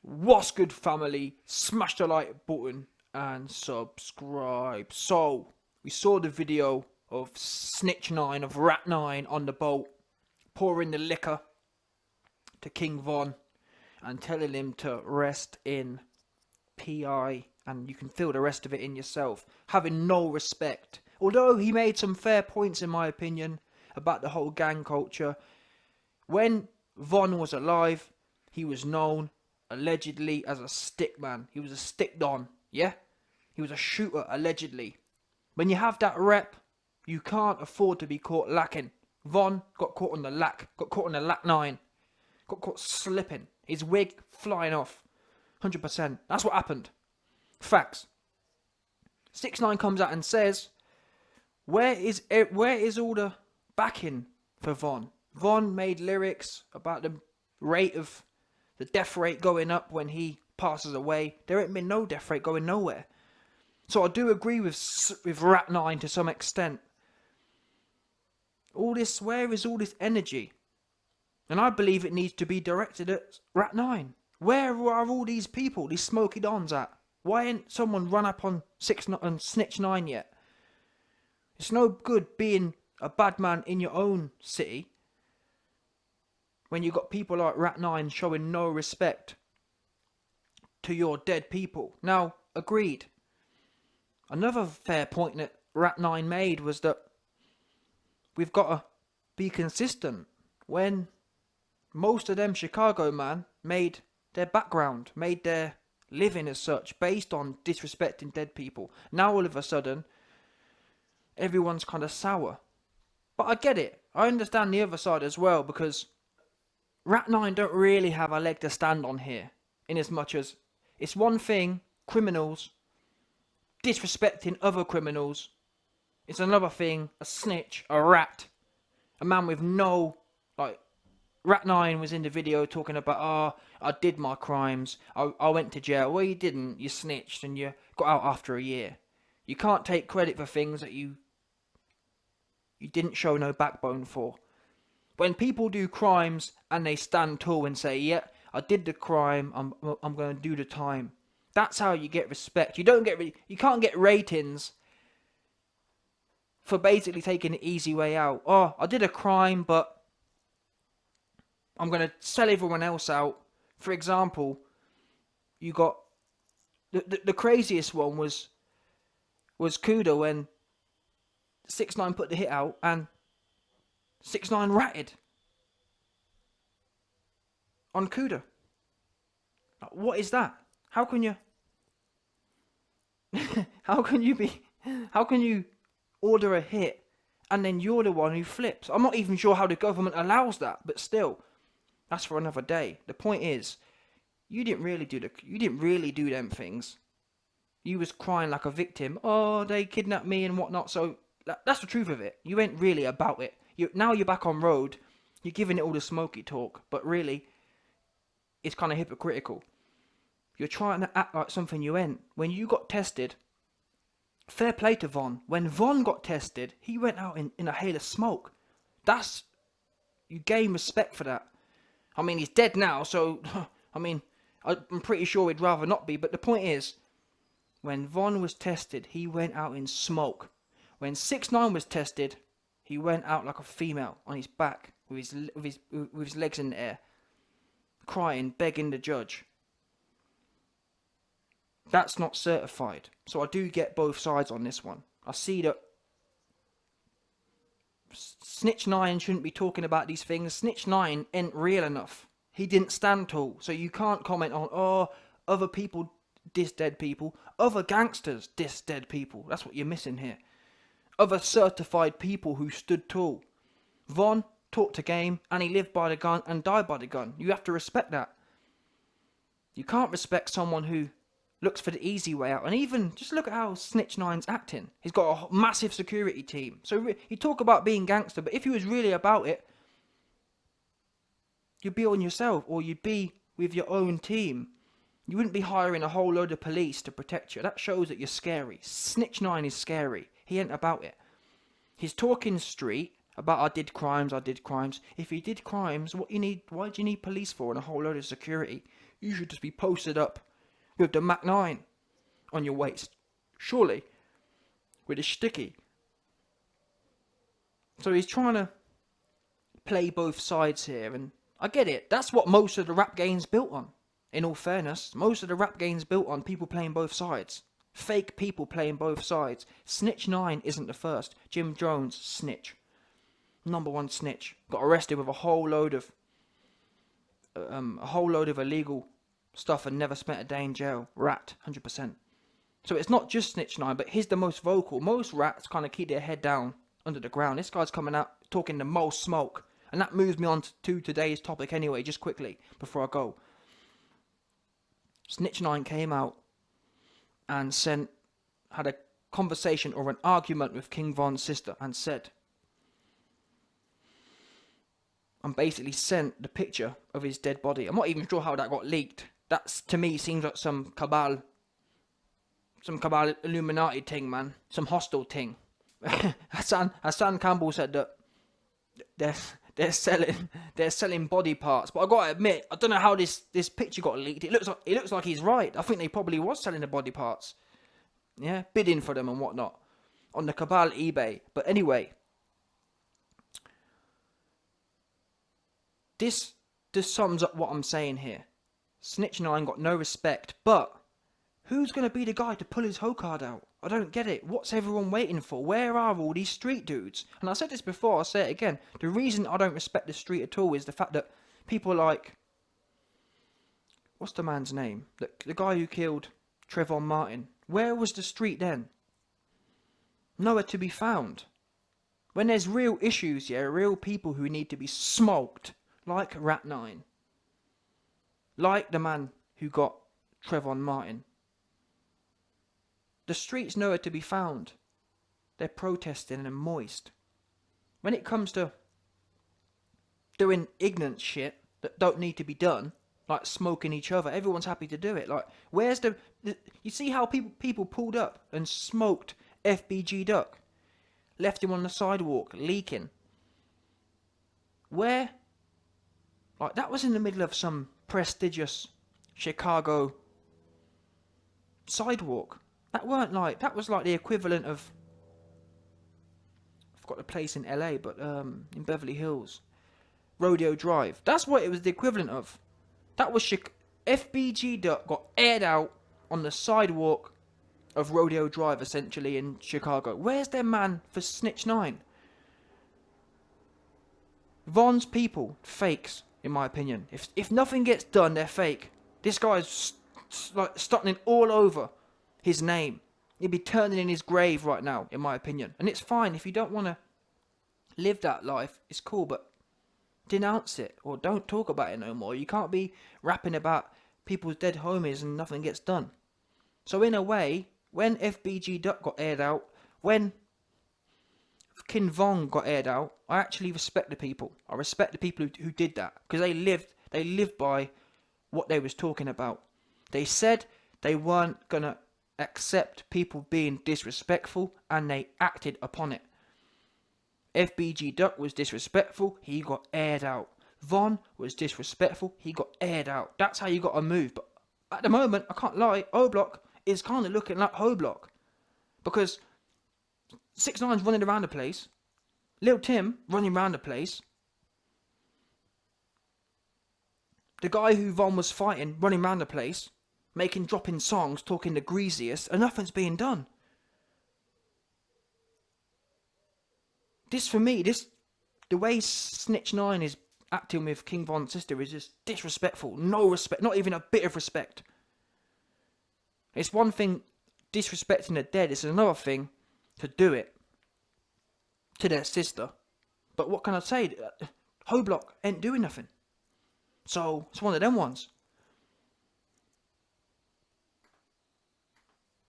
What's good, family? Smash the like button and subscribe. So, we saw the video of Snitch9 of Rat9 on the boat pouring the liquor to King Von and telling him to rest in PI, and you can feel the rest of it in yourself. Having no respect. Although he made some fair points, in my opinion, about the whole gang culture. When Von was alive, he was known allegedly as a stick man. He was a stick don, yeah? He was a shooter, allegedly. When you have that rep, you can't afford to be caught lacking. Von got caught on the lack, got caught on the lack 9, got caught slipping. His wig flying off. 100%. That's what happened. Facts. 6ix9ine comes out and says, where is all the backing for Von? Von made lyrics about the rate of the death rate going up when he passes away. There ain't been no death rate going nowhere. So I do agree with Rat9 to some extent. All this, where is all this energy? And I believe it needs to be directed at Rat9. Where are all these people, these smoky dons at? Why ain't someone run up on Snitch9 yet? It's no good being a bad man in your own city when you got people like Rat9 showing no respect to your dead people. Now, agreed. Another fair point that Rat9 made was that we've got to be consistent. When most of them Chicago man made their background, made their living as such, based on disrespecting dead people. Now all of a sudden, everyone's kind of sour. But I get it. I understand the other side as well, because Rat9 don't really have a leg to stand on here, in as much as it's one thing, criminals disrespecting other criminals. It's another thing, a snitch, a rat, a man with no, like, Rat9 was in the video talking about, I did my crimes, I went to jail. Well, you didn't, you snitched and you got out after a year. You can't take credit for things that you didn't show no backbone for. When people do crimes and they stand tall and say, yeah, I did the crime, I'm going to do the time. That's how you get respect. You can't get ratings for basically taking the easy way out. Oh, I did a crime, but I'm going to sell everyone else out. For example, you got the craziest one was Kuda, when 6ix9ine put the hit out and 6ix9ine ratted on Kuda. What is that? How can you how can you order a hit and then you're the one who flips? I'm not even sure how the government allows that, but still, that's for another day. The point is, you didn't really do them things. You was crying like a victim. Oh, they kidnapped me and whatnot. So that's the truth of it. You ain't really about it. Now you're back on road. You're giving it all the smoky talk, but really, it's kind of hypocritical. You're trying to act like something you ain't. When you got tested, fair play to Von. When Von got tested, he went out in a hail of smoke. You gain respect for that. I mean, he's dead now, so, I mean, I'm pretty sure he'd rather not be. But the point is, when Von was tested, he went out in smoke. When 6ix9ine was tested, he went out like a female on his back with his legs in the air, crying, begging the judge. That's not certified. So I do get both sides on this one. I see that Snitch9 shouldn't be talking about these things. Snitch9 ain't real enough. He didn't stand tall. So you can't comment on, other people diss dead people. Other gangsters diss dead people. That's what you're missing here. Other certified people who stood tall. Von talked a game and he lived by the gun and died by the gun. You have to respect that. You can't respect someone who looks for the easy way out. And even, just look at how Snitch9's acting. He's got a massive security team. So you talk about being gangster, but if he was really about it, you'd be on yourself, or you'd be with your own team. You wouldn't be hiring a whole load of police to protect you. That shows that you're scary. Snitch9 is scary. He ain't about it. He's talking street about I did crimes. If he did crimes, why do you need police for and a whole load of security? You should just be posted up with the Mac 9 on your waist. Surely. With a sticky. So he's trying to play both sides here, and I get it. That's what most of the rap game's built on. In all fairness, most of the rap game's built on people playing both sides. Fake people playing both sides. Snitch 9 isn't the first. Jim Jones, snitch. Number one snitch. Got arrested with a whole load of illegal stuff and never spent a day in jail. Rat, 100%. So it's not just Snitch 9, but he's the most vocal. Most rats kind of keep their head down under the ground. This guy's coming out talking the most smoke. And that moves me on to today's topic anyway, just quickly, before I go. Snitch 9 came out and had a conversation or an argument with King Von's sister and said, and basically sent the picture of his dead body. I'm not even sure how that got leaked. That, to me, seems like some cabal Illuminati thing, man. Some hostile thing. Hassan Campbell said that they're selling body parts, but I gotta admit, I don't know how this picture got leaked. It looks like he's right. I think they probably was selling the body parts, yeah, bidding for them and whatnot on the cabal eBay. But anyway, this sums up what I'm saying here. Snitch 9 got no respect, but who's gonna be the guy to pull his hoe card out? I don't get it. What's everyone waiting for? Where are all these street dudes? And I said this before, I'll say it again. The reason I don't respect the street at all is the fact that people like... What's the man's name? The guy who killed Trayvon Martin. Where was the street then? Nowhere to be found. When there's real issues, yeah, real people who need to be smoked, like Rat 9. Like the man who got Trayvon Martin. The street's nowhere to be found. They're protesting and moist. When it comes to doing ignorant shit that don't need to be done, like smoking each other, everyone's happy to do it. Like, where's the you see how people pulled up and smoked FBG Duck? Left him on the sidewalk, leaking. Where? Like, that was in the middle of some prestigious Chicago sidewalk. That was like the equivalent of, I forgot the place in LA, but in Beverly Hills, Rodeo Drive. That's what it was the equivalent of. That was FBG Duck got aired out on the sidewalk of Rodeo Drive, essentially, in Chicago. Where's their man for Snitch 9? Von's people, fakes, in my opinion. If nothing gets done, they're fake. This guy's like stuttering all over his name. He'd be turning in his grave right now, in my opinion. And it's fine if you don't want to live that life. It's cool, but denounce it or don't talk about it no more. You can't be rapping about people's dead homies and nothing gets done. So in a way, when FBG Duck got aired out, when King Von got aired out, I actually respect the people. I respect the people who did that, because they lived by what they was talking about. They said they weren't gonna accept people being disrespectful, and they acted upon it. FBG Duck was disrespectful, he got aired out. Von was disrespectful, he got aired out. That's how you got to move. But at the moment, I can't lie, O-Block is kind of looking like Ho-Block, because 6IX9ine's running around the place, Lil Tim running around the place, the guy who Von was fighting running around the place, dropping songs, talking the greasiest, and nothing's being done. This, for me, the way Snitch 9 is acting with King Von's sister is just disrespectful. No respect, not even a bit of respect. It's one thing disrespecting the dead, it's another thing to do it to their sister. But what can I say? Ho Block ain't doing nothing. So it's one of them ones.